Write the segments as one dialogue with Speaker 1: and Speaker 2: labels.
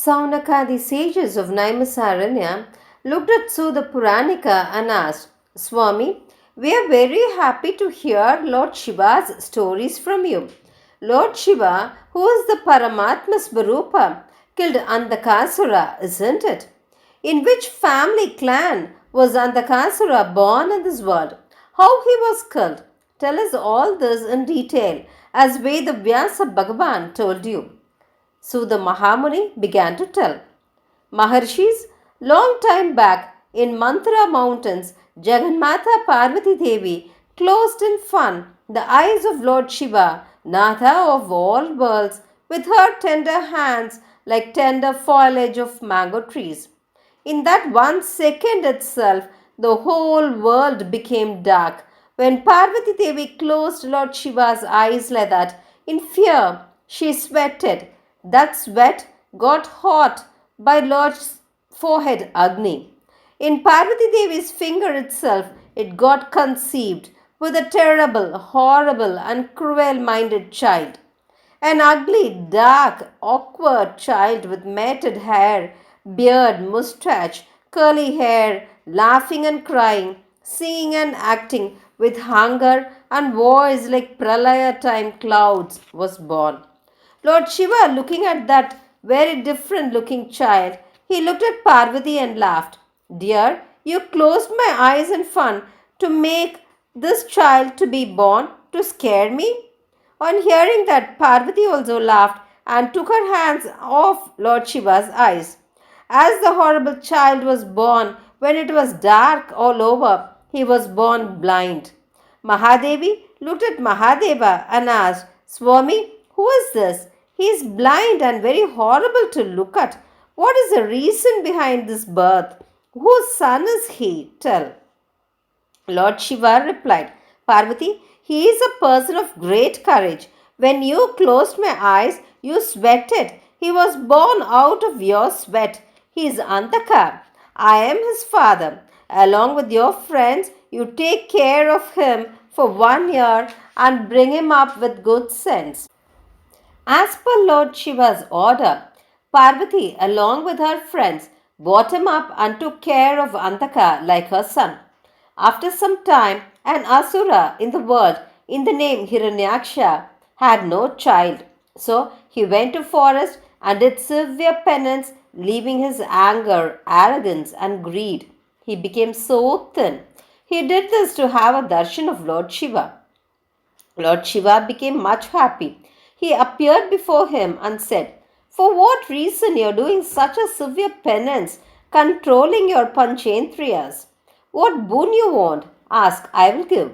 Speaker 1: Saunaka, the sages of Naimisaranya, looked at Sudha Puranika and asked, Swami, we are very happy to hear Lord Shiva's stories from you. Lord Shiva, who is the Paramatma Svarupa, killed Andhakasura, isn't it? In which family clan was Andhakasura born in this world? How he was killed? Tell us all this in detail, as Veda Vyasa Bhagavan told you. So the Mahamuni began to tell. Maharshis, long time back in Manthara mountains, Jagannatha Parvati Devi closed in fun the eyes of Lord Shiva, Natha of all worlds, with her tender hands like tender foliage of mango trees. In that 1 second itself, the whole world became dark. When Parvati Devi closed Lord Shiva's eyes like that, in fear, she sweated. That sweat got hot by Lord's forehead Agni. In Parvati Devi's finger itself, it got conceived with a terrible, horrible, and cruel minded child. An ugly, dark, awkward child with matted hair, beard, moustache, curly hair, laughing and crying, singing and acting with hunger and voice like pralaya time clouds was born. Lord Shiva, looking at that very different looking child, he looked at Parvati and laughed. Dear, you closed my eyes in fun to make this child to be born to scare me? On hearing that, Parvati also laughed and took her hands off Lord Shiva's eyes. As the horrible child was born, when it was dark all over, he was born blind. Mahadevi looked at Mahadeva and asked, Swami, who is this? He is blind and very horrible to look at. What is the reason behind this birth? Whose son is he? Tell. Lord Shiva replied, Parvati, he is a person of great courage. When you closed my eyes, you sweated. He was born out of your sweat. He is Andhaka. I am his father. Along with your friends, you take care of him for 1 year and bring him up with good sense. As per Lord Shiva's order, Parvati, along with her friends, brought him up and took care of Andhaka like her son. After some time, an Asura in the world, in the name Hiranyaksha, had no child. So he went to forest and did severe penance, leaving his anger, arrogance, and greed. He became so thin. He did this to have a darshan of Lord Shiva. Lord Shiva became much happy. He appeared before him and said, For what reason you are doing such a severe penance, controlling your panchendriyas? What boon you want? Ask, I will give.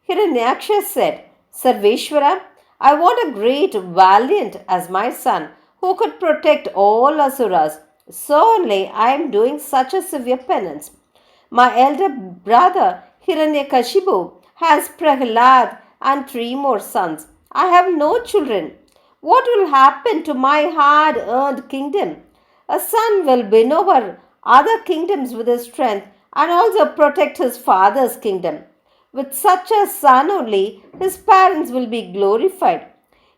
Speaker 1: Hiranyaksha said, Sarveshwara, I want a great valiant as my son, who could protect all asuras. So only I am doing such a severe penance. My elder brother Hiranyakashipu has Prahlad and 3 more sons. I have no children. What will happen to my hard-earned kingdom? A son will win over other kingdoms with his strength and also protect his father's kingdom. With such a son only, his parents will be glorified.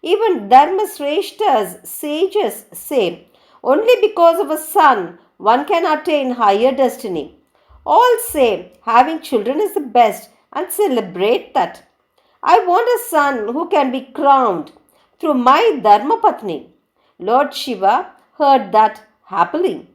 Speaker 1: Even Dharmasreshta's sages say, only because of a son one can attain higher destiny. All say having children is the best and celebrate that. I want a son who can be crowned through my Dharmapatni. Lord Shiva heard that happily.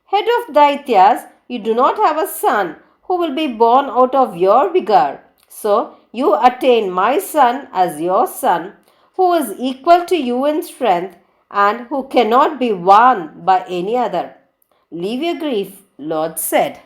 Speaker 1: Head of Daityas, you do not have a son who will be born out of your vigor. So you attain my son as your son, who is equal to you in strength and who cannot be won by any other. Leave your grief, Lord said.